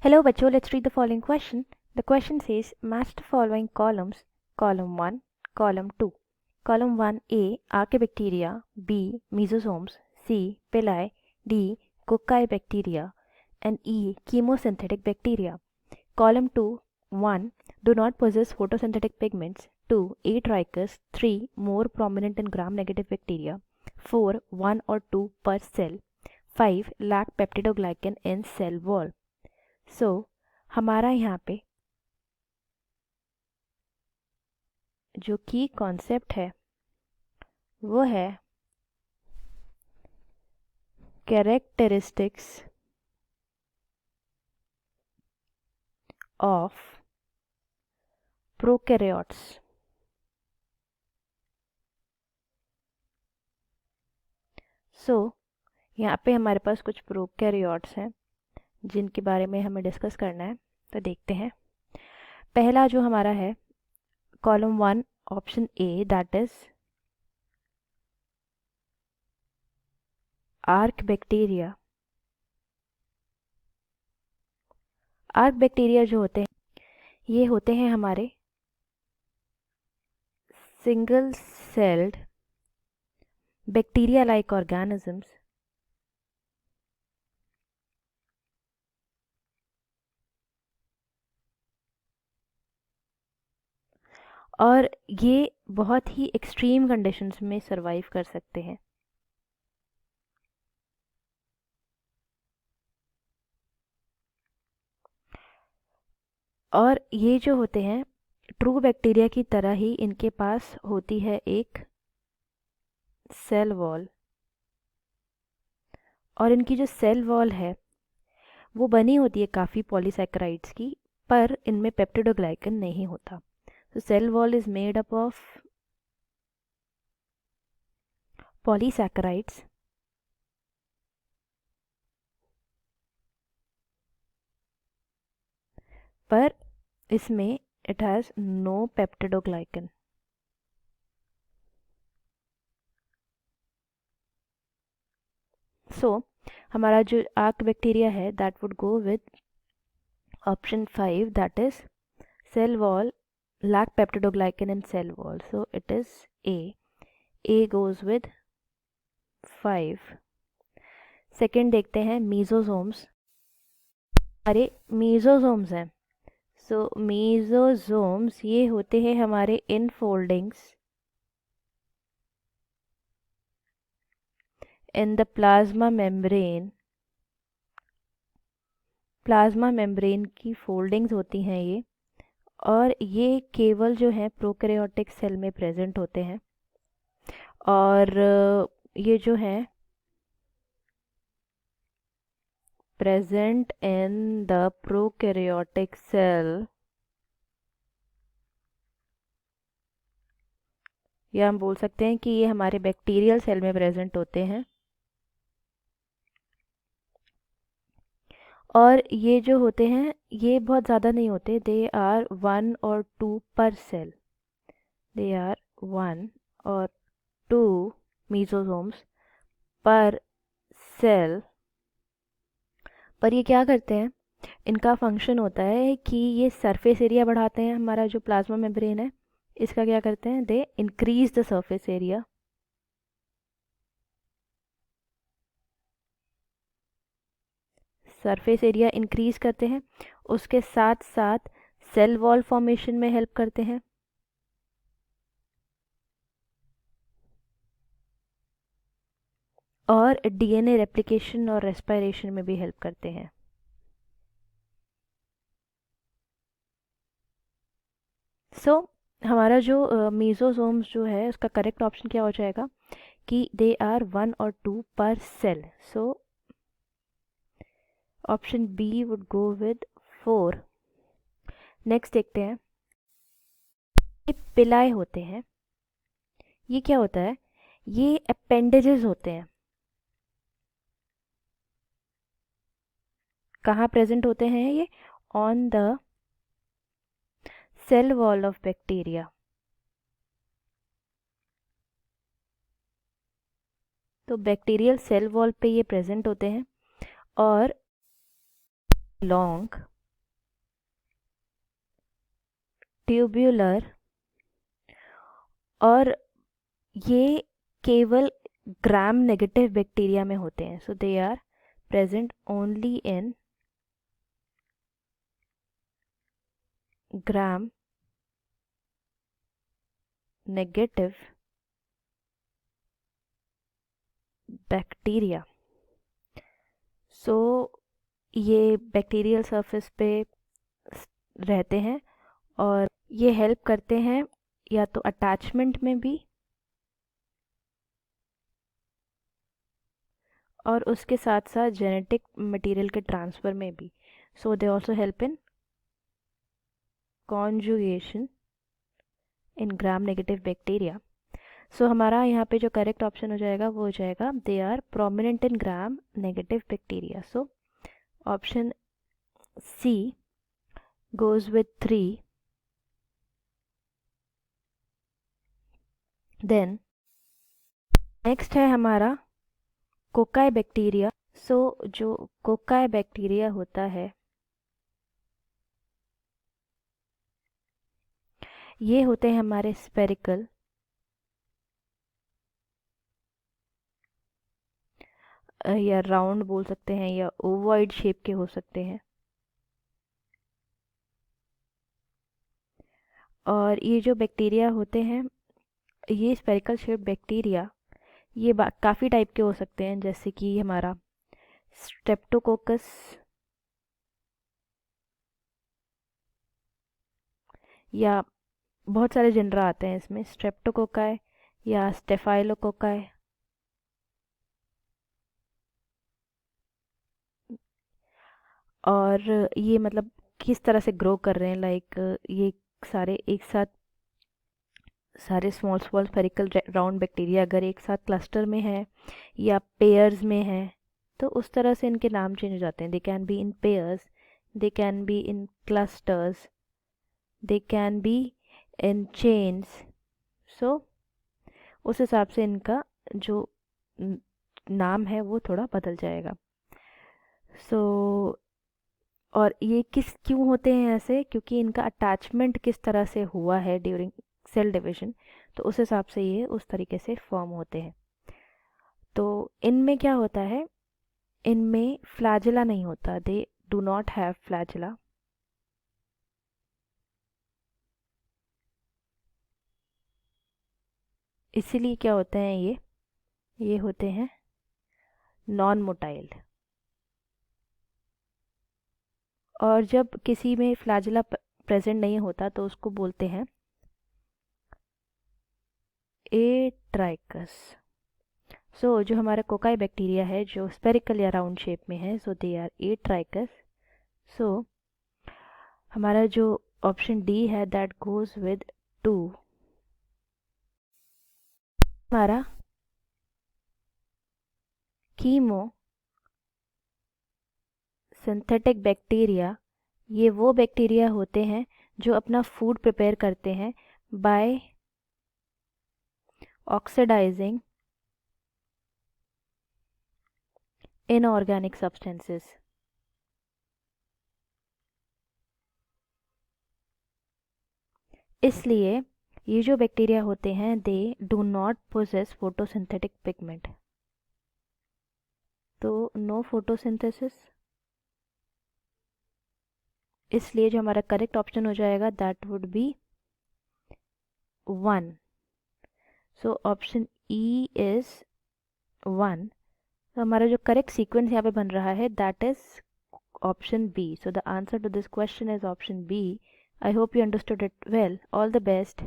Hello बच्चों, let's read the following question. The question says match the following columns. Column 1, column 2. Column 1 A. Archaebacteria, B. Mesosomes, C. Pili, D. Cocci bacteria, and E. Chemosynthetic bacteria. Column 2 1. Do not possess photosynthetic pigments. 2. A. Trichus. 3. More prominent in gram-negative bacteria. 4. 1 or 2 per cell. 5. Lack peptidoglycan in cell wall. हमारा यहाँ पे जो की concept है वो है characteristics of prokaryotes. यहाँ पे हमारे पास कुछ प्रोकैरियोट्स हैं जिनके बारे में हमें डिस्कस करना है, तो देखते हैं। पहला जो हमारा है column 1 option A, that is arc bacteria. Arc bacteria जो होते हैं ये होते हैं हमारे single celled bacteria like organisms और ये बहुत ही एक्सट्रीम कंडीशंस में सरवाइव कर सकते हैं। और ये जो होते हैं ट्रू बैक्टीरिया की तरह ही इनके पास होती है एक सेल वॉल, और इनकी जो सेल वॉल है वो बनी होती है काफ़ी पॉलीसैकेराइड्स की, पर इनमें पेप्टिडोग्लाइकन नहीं होता। तो cell wall is made up of polysaccharides पर इसमें इट हैज़ नो पेप्टिडोग्लाइकन। हमारा जो आर्क बैक्टीरिया है that would go with option 5, that is cell wall lack peptidoglycan in cell wall, so it is A goes with 5. Second देखते हैं मीजोसोम्स। अरे मीजोसोम्स हैं, सो मीजोसोम्स ये होते हैं हमारे infoldings in the plasma membrane. Plasma membrane की फोल्डिंग्स होती हैं ये, और ये केवल जो है प्रोकैरियोटिक सेल में प्रेजेंट होते हैं। और ये जो है present in the prokaryotic cell, या हम बोल सकते हैं कि ये हमारे बैक्टीरियल सेल में प्रेजेंट होते हैं। और ये जो होते हैं ये बहुत ज़्यादा नहीं होते, दे आर 1 और 2 पर सेल। दे आर 1 और 2 मीजोसोम्स पर सेल। पर ये क्या करते हैं, इनका फंक्शन होता है कि ये सरफेस एरिया बढ़ाते हैं। हमारा जो प्लाज्मा मेम्ब्रेन है इसका क्या करते हैं, they increase the surface area. Surface area increase करते हैं, उसके साथ साथ सेल वॉल फॉर्मेशन में हेल्प करते हैं, और डीएनए रेप्लिकेशन और रेस्पिरेशन में भी हेल्प करते हैं। हमारा जो मीजोसोम्स जो है उसका करेक्ट ऑप्शन क्या हो जाएगा कि दे आर 1 और 2 पर cell. Option B would go with 4। Next देखते हैं, ये पिलाए होते हैं। ये क्या होता है, ये अपेंडेजेस होते हैं। कहाँ प्रेजेंट होते हैं ये, on the cell wall of bacteria. तो बैक्टीरियल सेल वॉल पे ये प्रेजेंट होते हैं, और long tubular, और ये केवल ग्राम नेगेटिव बैक्टीरिया में होते हैं. So they are present only in gram negative bacteria. So ये बैक्टीरियल सरफेस पे रहते हैं और ये हेल्प करते हैं या तो अटैचमेंट में भी और उसके साथ साथ जेनेटिक मटेरियल के ट्रांसफ़र में भी. So they also help in conjugation in gram negative bacteria. So हमारा यहाँ पे जो करेक्ट ऑप्शन हो जाएगा वो हो जाएगा they are prominent in gram negative bacteria. So option C goes with 3. Then next है हमारा कोकाई बैक्टीरिया. सो जो कोकाई बैक्टीरिया होता है ये होते हैं हमारे स्पेरिकल या राउंड बोल सकते हैं या ओवॉइड शेप के हो सकते हैं. और ये जो बैक्टीरिया होते हैं ये स्पेरिकल शेप बैक्टीरिया ये काफ़ी टाइप के हो सकते हैं, जैसे कि हमारा स्ट्रेप्टोकोकस या बहुत सारे जनरा आते हैं इसमें, स्ट्रेप्टोकोकाई या स्टेफाइलोकोकाई. और ये मतलब किस तरह से ग्रो कर रहे हैं, लाइक ये सारे एक साथ सारे small small spherical round bacteria अगर एक साथ क्लस्टर में है या पेयर्स में है तो उस तरह से इनके नाम चेंज हो जाते हैं. They can be in pairs, they can be in clusters, they can be in chains. So उस हिसाब से इनका जो नाम है वो थोड़ा बदल जाएगा. सो और ये क्यों होते हैं ऐसे, क्योंकि इनका अटैचमेंट किस तरह से हुआ है ड्यूरिंग सेल डिवीजन, तो उस हिसाब से ये उस तरीके से फॉर्म होते हैं. तो इनमें क्या होता है, इनमें फ्लैजेला नहीं होता, they do not have flagella. इसीलिए क्या होते हैं ये होते हैं नॉन मोटाइल. और जब किसी में फ्लैजेला प्रेजेंट नहीं होता तो उसको बोलते हैं एट्राइकस. सो जो हमारा कोकाई बैक्टीरिया है जो स्पेरिकल या राउंड शेप में है, सो दे आर एट्राइकस. सो हमारा जो ऑप्शन डी है दैट गोज विद 2. हमारा कीमो सिंथेटिक बैक्टीरिया ये वो बैक्टीरिया होते हैं जो अपना फूड प्रिपेयर करते हैं बाय ऑक्सीडाइजिंग इनऑर्गेनिक सब्सटेंसेस. इसलिए ये जो बैक्टीरिया होते हैं they do not possess photosynthetic pigment. तो नो फोटोसिंथेसिस, इसलिए जो हमारा करेक्ट ऑप्शन हो जाएगा that would be 1. So option E is 1. तो हमारा जो करेक्ट सीक्वेंस यहाँ पे बन रहा है that is option B. So the answer to this question is option B. I hope you understood it well. All the best.